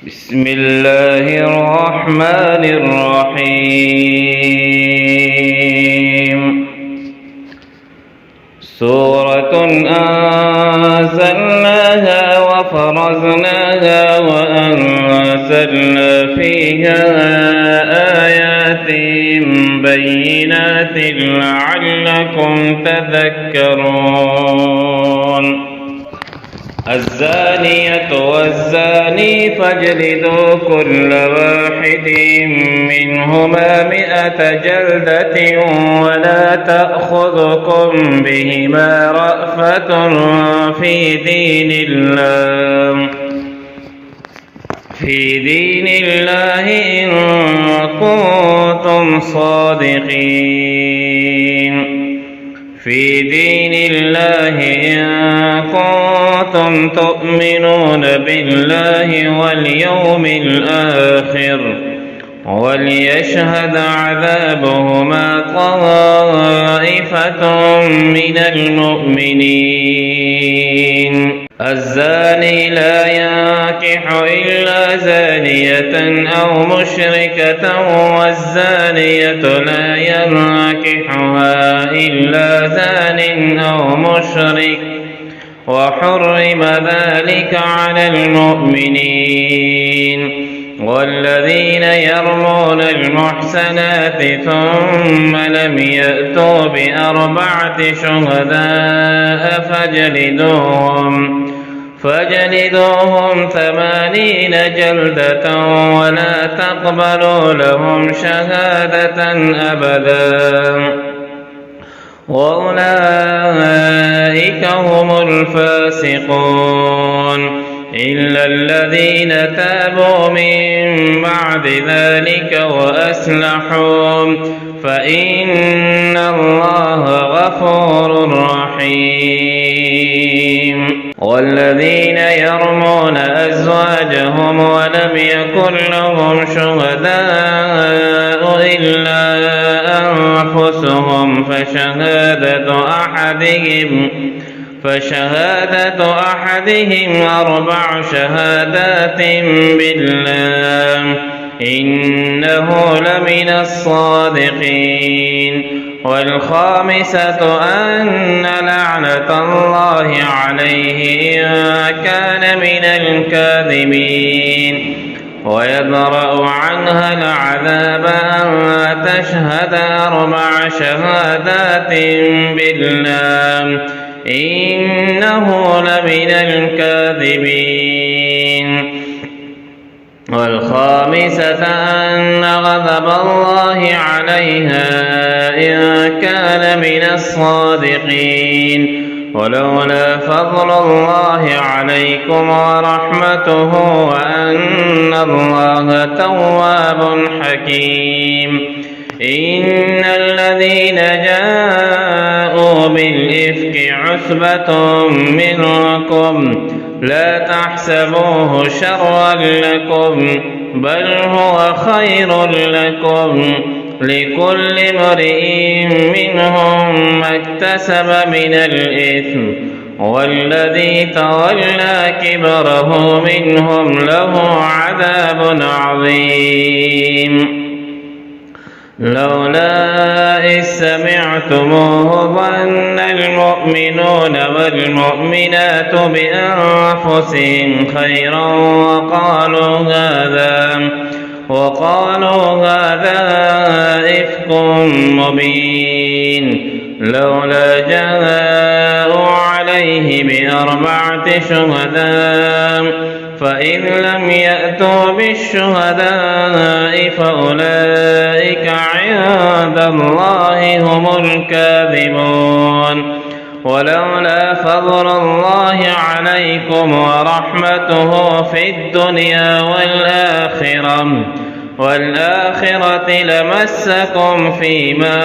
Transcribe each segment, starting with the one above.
بسم الله الرحمن الرحيم سورة أنزلناها وفرضناها وأنزلنا فيها آيات بينات لعلكم تذكرون الزانية والزاني فاجلدوا كل واحد منهما 100 جلدة ولا تأخذكم بهما رأفة في دين الله إن كنتم صادقين في دين الله إن كنتم تؤمنون بالله واليوم الآخر وليشهد عذابهما طائفة من المؤمنين الزاني لا ينكح إلا زانية أو مشركة والزانية لا ينكحها إلا زان أو مشرك وحرم ذلك على المؤمنين والذين يرمون المحسنات ثم لم يأتوا ب4 شهداء فاجلدوهم 80 جلدة ولا تقبلوا لهم شهادة أبدا وأولئك هم الفاسقون إلا الذين تابوا من بعد ذلك وأصلحوا فإن الله غفور رحيم والذين يرمون أزواجهم ولم يكن لهم شهداء إلا أنفسهم فشهادة أحدهم 4 شهادات بالله إنه لمن الصادقين والخامسة أن لعنة الله عليه إن كان من الكاذبين ويدرأ عنها العذاب أن تشهد 4 شهادات بالله إنه لمن الكاذبين والخامسة أن غضب الله عليها إن كان من الصادقين ولولا فضل الله عليكم ورحمته وأن الله تواب حكيم إن الذين جاءوا بالإفك عصبة منكم لا تحسبوه شرا لكم بل هو خير لكم لكل امرئ منهم ما اكتسب من الإثم والذي تولى كبره منهم له عذاب عظيم لولا إذ سمعتموه ظن المؤمنون والمؤمنات بأنفسهم خيرا وقالوا هذا إفك مبين لولا جاءوا عليه ب4 شهداء فإن لم يأتوا بالشهداء فأولئك عند الله هم الكاذبون ولولا فضل الله عليكم ورحمته في الدنيا والآخرة لمسكم فيما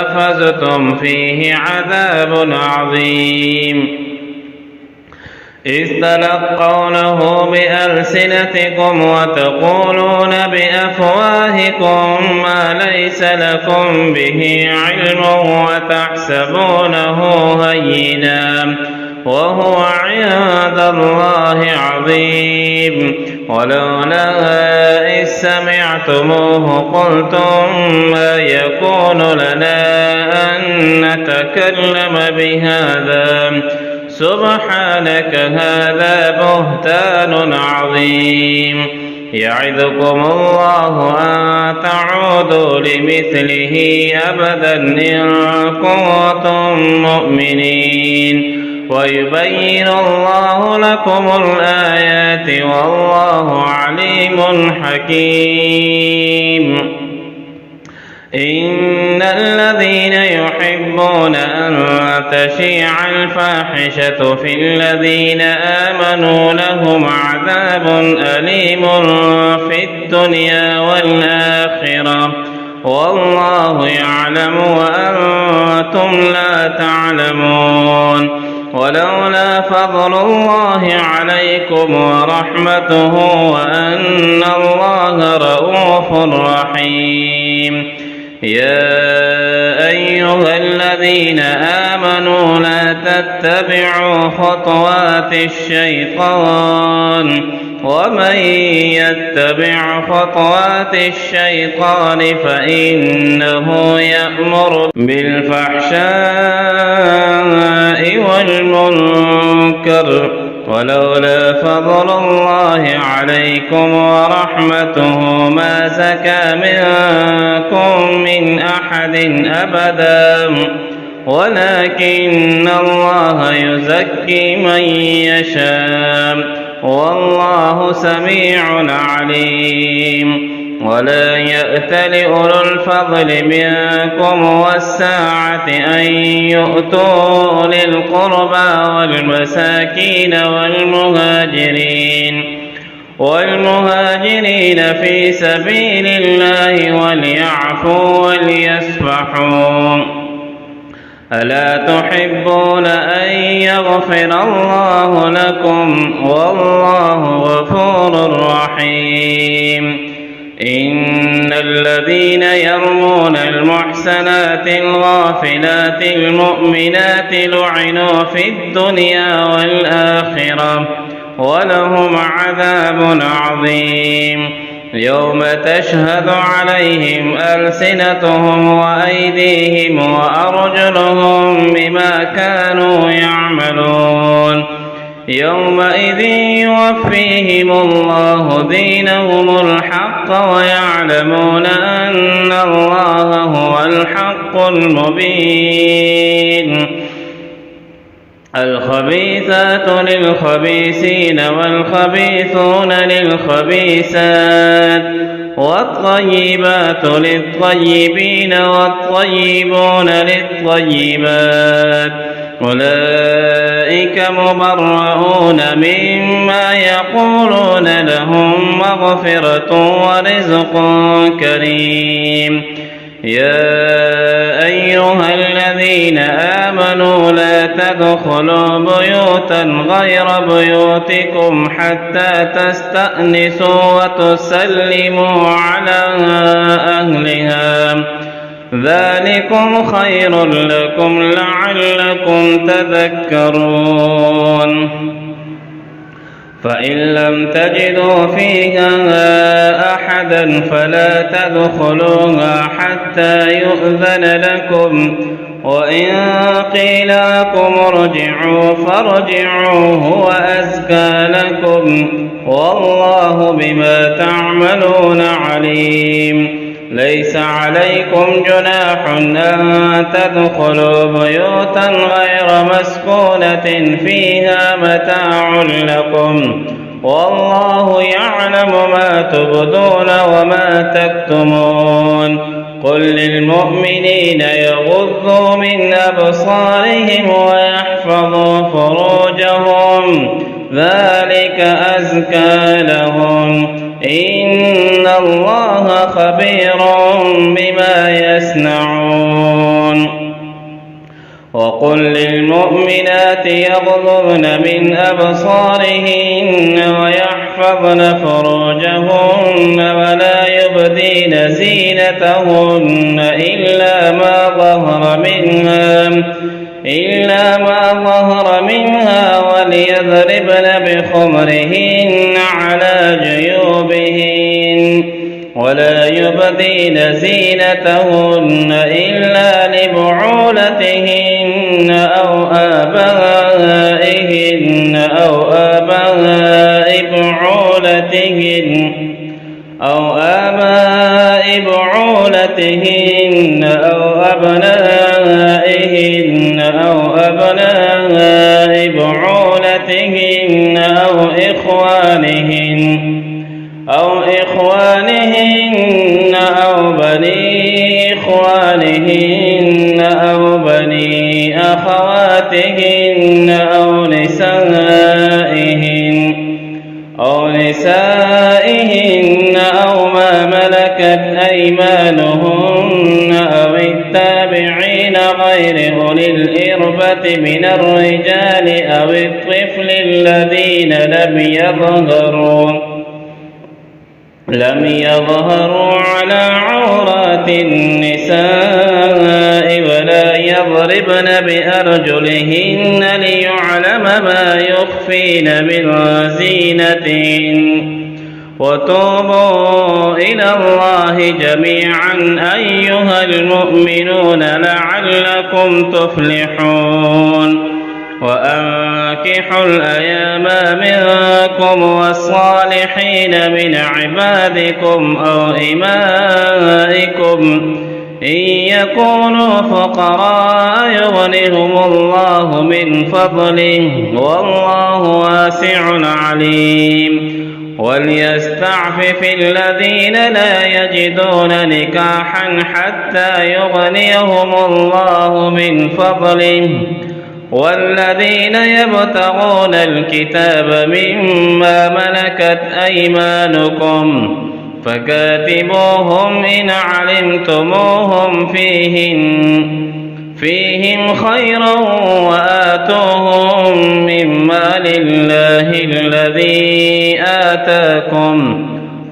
أفزتم فيه عذاب عظيم إذ تلقونه بألسنتكم وتقولون بأفواهكم ما ليس لكم به علم وتحسبونه هينا وهو عند الله عظيم. ولولا إذ سمعتموه قلتم ما يكون لنا أن نتكلم بهذا سبحانك هذا بهتان عظيم. يعظكم الله أن تعودوا لمثله أبدا إن كنتم مؤمنين. ويبين الله لكم الآيات والله عليم حكيم. إن الذين يحبون أن تشيع الفاحشة في الذين آمنوا لهم عذاب أليم في الدنيا والآخرة والله يعلم وأنتم لا تعلمون. ولولا فضل الله عليكم ورحمته وأن الله رؤوف رحيم. يا أيها الذين آمنوا لا تتبعوا خطوات الشيطان ومن يتبع خطوات الشيطان فإنه يأمر بالفحشاء والمنكر. ولولا فضل الله عليكم ورحمته ما زكى منكم من أحد أبدا ولكن الله يزكي من يشاء والله سميع عليم. ولا يأتل أولو الفضل منكم والساعة أن يؤتوا أولي القربى والمساكين والمهاجرين في سبيل الله وليعفوا وليصفحوا. ألا تحبون أن يغفر الله لكم والله غفور رحيم. إن الذين يرمون المحسنات الغافلات المؤمنات لعنوا في الدنيا والآخرة ولهم عذاب عظيم. يوم تشهد عليهم ألسنتهم وأيديهم وأرجلهم بما كانوا يعملون. يومئذ يوفيهم الله دينهم الحق ويعلمون أن الله هو الحق المبين. الخبيثات للخبيثين والخبيثون للخبيثات والطيبات للطيبين والطيبون للطيبات أولئك مبرؤون مما يقولون لهم مغفرة ورزق كريم. يا أيها الذين آمنوا لا تدخلوا بيوتا غير بيوتكم حتى تستأنسوا وتسلموا على أهلها ذلكم خير لكم لعلكم تذكرون. فإن لم تجدوا فيها أحدا فلا تدخلوها حتى يؤذن لكم وإن قيل لكم ارجعوا فارجعوا هو أزكى لكم والله بما تعملون عليم. ليس عليكم جناح أن تدخلوا بيوتا غير مسكونة فيها متاع لكم والله يعلم ما تبدون وما تكتمون. قل للمؤمنين يغضوا من أبصارهم ويحفظوا فروجهم ذلك أزكى لهم إن الله خبير بما يصنعون. وقل للمؤمنات يغضضن من أبصارهن ويحفظن فروجهن ولا يبدين زينتهن إلا ما ظهر منها يضربن بخمرهن على جيوبهن ولا يبدين زينتهن إلا لبعولتهن أو آبائهن أو آباء بعولتهن أو أبنائهن أو أبناء بعولتهن أو إخوانهن أو بني إخوانهن أو بني أخواتهن أو نسائهن أو ما ملكت أيمانهن أو التابعين غير أولي الإربة من الرجال أو الطفل الذين لم يظهروا على عورات النساء ولا يضربن بأرجلهن ليعلم ما يخفين من زينتهن وتوبوا إلى الله جميعا أيها المؤمنون لعلكم تفلحون وأنكحوا الأيام منكم والصالحين من عبادكم أو إمائكم إن يكونوا فقراء يغنهم الله من فضله والله واسع عليم وليستعفف الذين لا يجدون نكاحا حتى يغنيهم الله من فضله والذين يبتغون الكتاب مما ملكت أيمانكم فكاتبوهم إن علمتموهم فيهم خيرا وآتوهم مما لله الذي آتاكم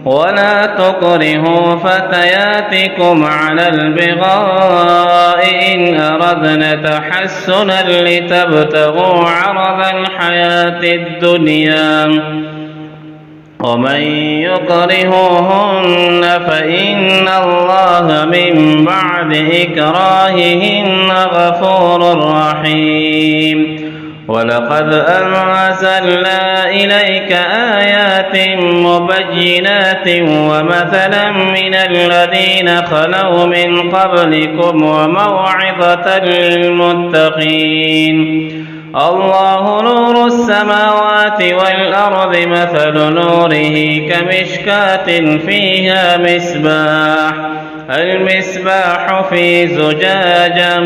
ولا تكرهوا فتياتكم على البغاء إن أردنا تحسنا لتبتغوا عرض الحياة الدنيا ومن يكرههن فإن الله من بعد إكراههن غفور رحيم ولقد أنزلنا إليك آيات مبينات ومثلا من الذين خلوا من قبلكم وموعظة للمتقين الله نور السماوات والأرض مثل نوره كمشكاة فيها المصباح في زجاجة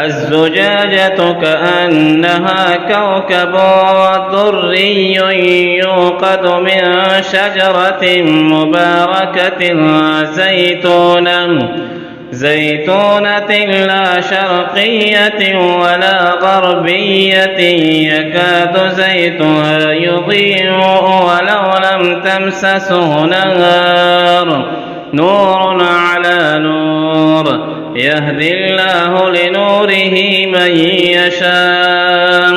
الزجاجة كأنها كوكب دري يوقد من شجرة مباركة زيتونة لا شرقية ولا غربية يكاد زيتها يضيء ولو لم تمسسه نور على نور يهدي الله لنوره من يشاء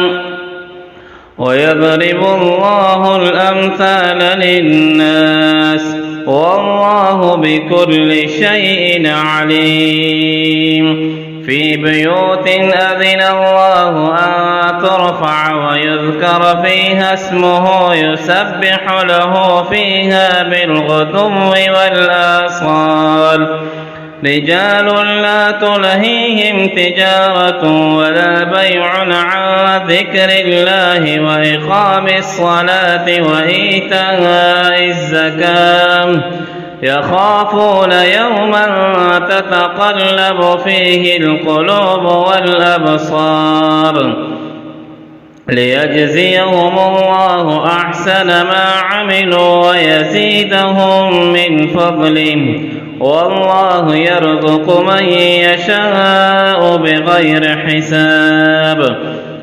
ويضرب الله الأمثال للناس والله بكل شيء عليم في بيوت أذن الله أن ترفع ويذكر فيها اسمه يسبح له فيها بالغدو والآصال رجال لا تلهيهم تجارة ولا بيع عن ذكر الله وإقام الصلاة وإيتاء الزكاة يخافون يوما تتقلب فيه القلوب والأبصار ليجزيهم الله أحسن ما عملوا ويزيدهم من فضله والله يرزق من يشاء بغير حساب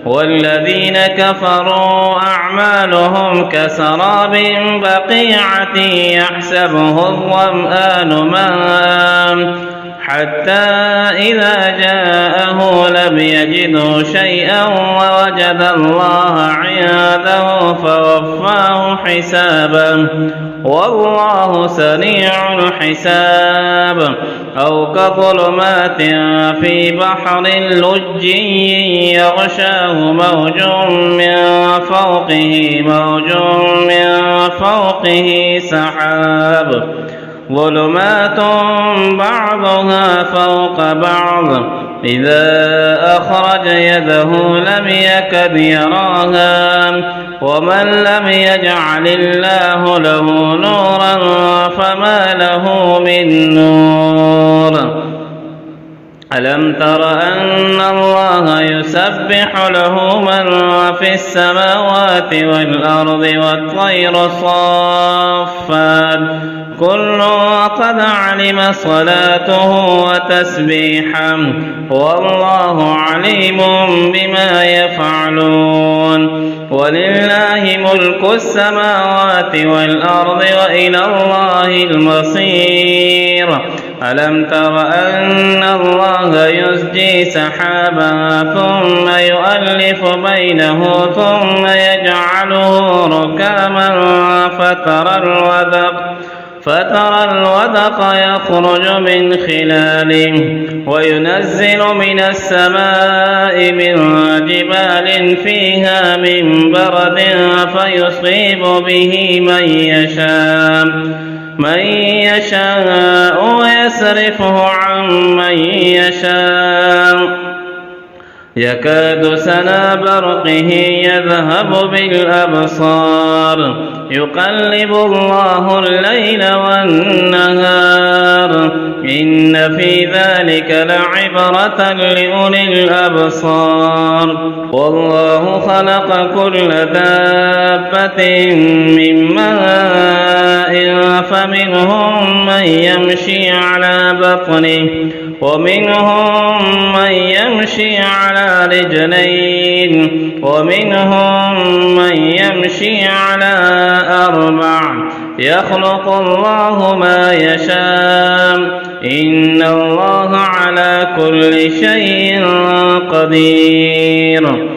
والذين كفروا أعمالهم كسراب بقيعة يحسبه الظمآن ماء حتى إذا جاءه لم يجده شيئا ووجد الله عنده فوفاه حسابه والله سريع الحساب. أو كظلمات في بحر لجي يغشاه موج من فوقه سحاب ظلمات بعضها فوق بعض إذا أخرج يده لم يكد يراها ومن لم يجعل الله له نورا فما له من نور. ألم تر أن الله يسبح له من في السماوات والأرض والطير صافات كل قد علم صلاته وتسبيحه والله عليم بما يفعلون. ولله ملك السماوات والأرض وإلى الله المصير. ألم تر أن الله يزجي سحابا ثم يؤلف بينه ثم يجعله ركاما فترى الودق يخرج من خلاله وينزل من السماء من جبال فيها من برد فيصيب به من يشاء ويصرفه عن من يشاء يكاد سنا برقه يذهب بالأبصار يقلب الله الليل والنهار إن في ذلك لعبرة لأولي الأبصار. والله خلق كل دابة من ماء فمنهم من يمشي على بطنه ومنهم من يمشي على رجلين ومنهم من يمشي على أربع يخلق الله ما يشاء إن الله على كل شيء قدير.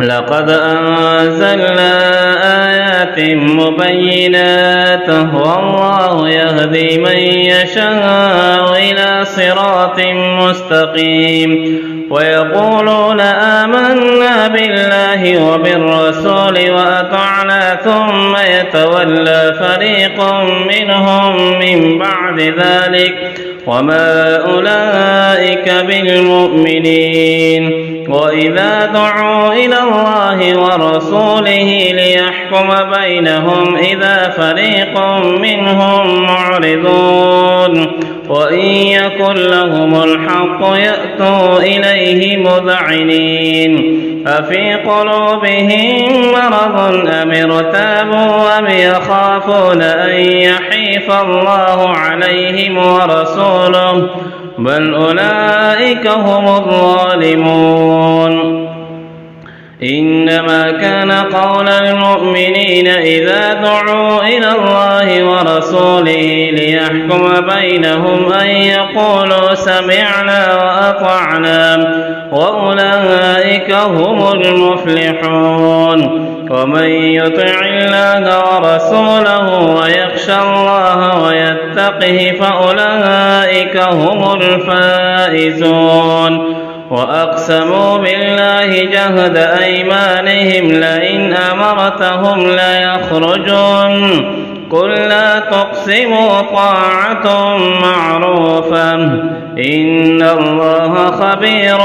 لقد أنزلنا آيات مبينات والله يهدي من يشاء إلى صراط مستقيم. ويقولون آمنا بالله وبالرسول وأطعنا ثم يتولى فريق منهم من بعد ذلك وما أولئك بالمؤمنين. وإذا دعوا إلى الله ورسوله ليحكم بينهم إذا فريق منهم معرضون وإن يكن لهم الحق يأتوا إليه مذعنين. أفي قلوبهم مرض أم ارتابوا أم يخافون أن يحيف الله عليهم ورسوله بل أولئك هم الظالمون. إنما كان قول المؤمنين إذا دعوا إلى الله ورسوله ليحكم بينهم أن يقولوا سمعنا وأطعنا وأولئك هم المفلحون. ومن يطع الله ورسوله ويخشى الله ويتقه فأولئك هم الفائزون. وأقسموا بالله جهد أيمانهم لئن أمرتهم ليخرجون قل لا تقسموا طاعة معروفة إن الله خبير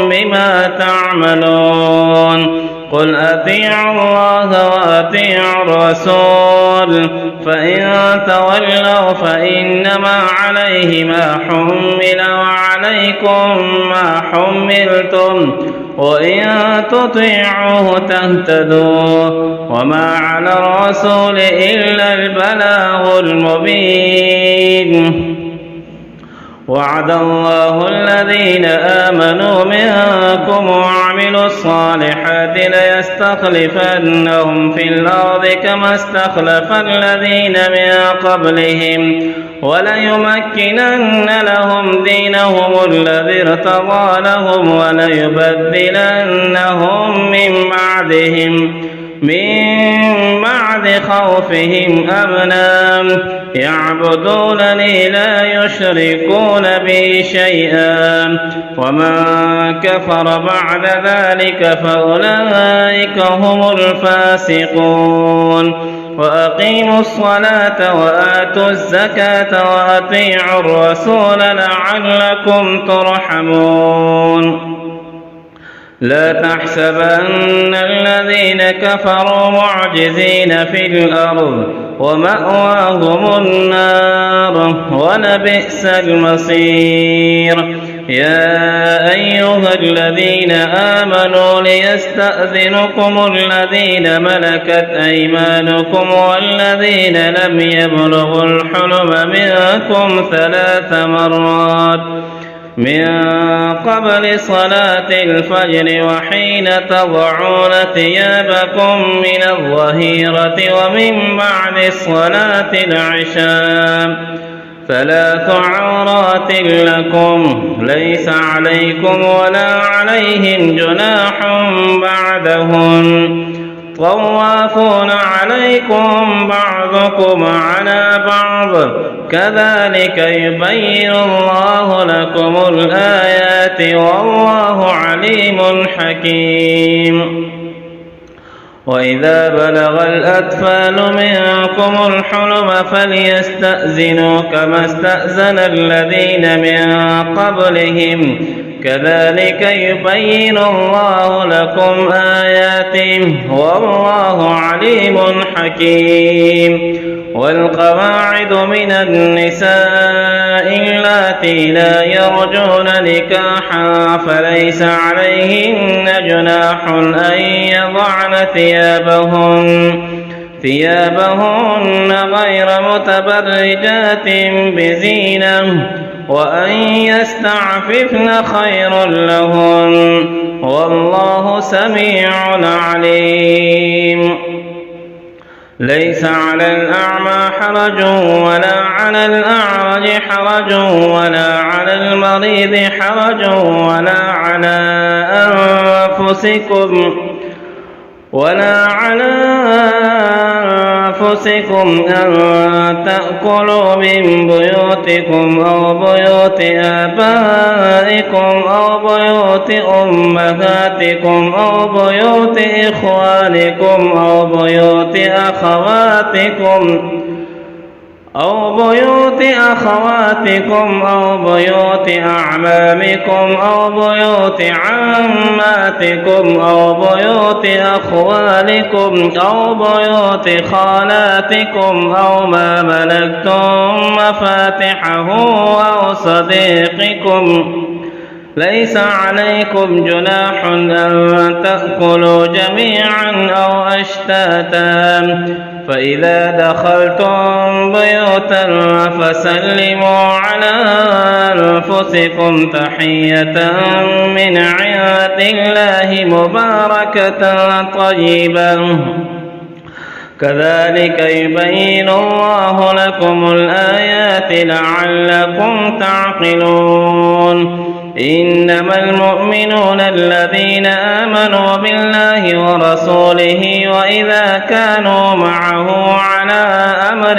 بما تعملون. قل أطيعوا الله وأطيعوا الرسول فإن تولوا فإنما عليه ما حمل وعليكم ما حملتم وإن تطيعوه تهتدوا وما على الرسول إلا البلاغ المبين. وعد الله الذين آمنوا منكم وعملوا الصالحات ليستخلفنهم في الأرض كما استخلف الذين من قبلهم وليمكنن لهم دينهم الذي ارتضى لهم وليبدلنهم من بعد خوفهم أمنا يعبدونني لا يشركون بي شيئا ومن كفر بعد ذلك فأولئك هم الفاسقون وأقيموا الصلاة وآتوا الزكاة وأطيعوا الرسول لعلكم ترحمون لا تحسبن الذين كفروا معجزين في الأرض ومأواهم النار ولبئس المصير يا أيها الذين آمنوا ليستأذنكم الذين ملكت أيمانكم والذين لم يبلغوا الحلم منكم 3 مرات من قبل صلاة الفجر وحين تضعون ثيابكم من الظهيرة ومن بعد صلاة العشاء 3 عورات لكم ليس عليكم ولا عليهم جناح بعدهن طوافون عليكم بعضكم على بعض كذلك يبين الله لكم الآيات والله عليم حكيم وإذا بلغ الأطفال منكم الحلم فليستأذنوا كما استأذن الذين من قبلهم كذلك يبين الله لكم آياته والله عليم حكيم والقواعد من النساء اللاتي لا يرجون نكاحا فليس عليهن جناح أن يضعن ثيابهن غير متبرجات بزينة وأن يستعففن خير لهن والله سميع عليم ليس على الأعمى حرج ولا على الأعرج حرج ولا على المريض حرج ولا على أنفسكم أن تأكلوا من بيوتكم أو بيوت آبائكم أو بيوت أمهاتكم أو بيوت إخوانكم أو بيوت أخواتكم أو بيوت أعمامكم أو بيوت عماتكم أو بيوت أخوالكم أو بيوت خالاتكم أو ما ملكتم مفاتحه أو صديقكم ليس عليكم جناح أن تأكلوا جميعا أو أشتاتا فإذا دخلتم بيوتا فسلموا على أنفسكم تحية من عند الله مباركة طيبة كذلك يبين الله لكم الآيات لعلكم تعقلون إنما المؤمنون الذين آمنوا بالله ورسوله وإذا كانوا معه على أمر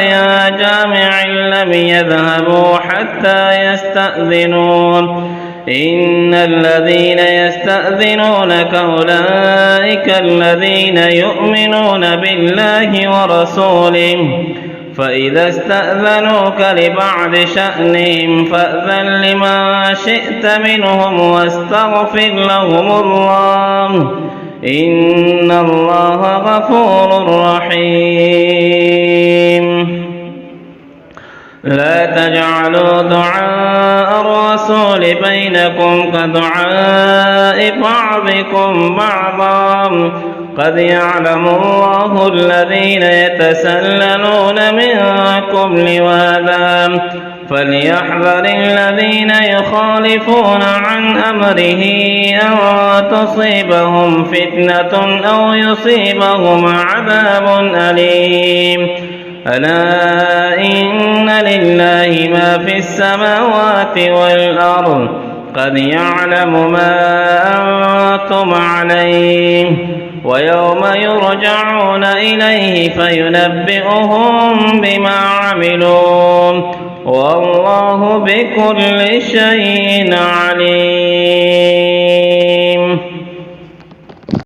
جامع لم يذهبوا حتى يستأذنون إن الذين يستأذنونك أولئك الذين يؤمنون بالله ورسوله فإذا استأذنوك لبعض شأنهم فأذن لما شئت منهم واستغفر لهم الله إن الله غفور رحيم لا تجعلوا دعاء الرسول بينكم كدعاء بعضكم بعضا قد يعلم الله الذين يتسللون منكم لواذا فليحذر الذين يخالفون عن أمره أن تصيبهم فتنة أو يصيبهم عذاب أليم ألا إن لله ما في السماوات والأرض قد يعلم ما أنتم عليه ويوم يرجعون إليه فينبئهم بما عملوا والله بكل شيء عليم.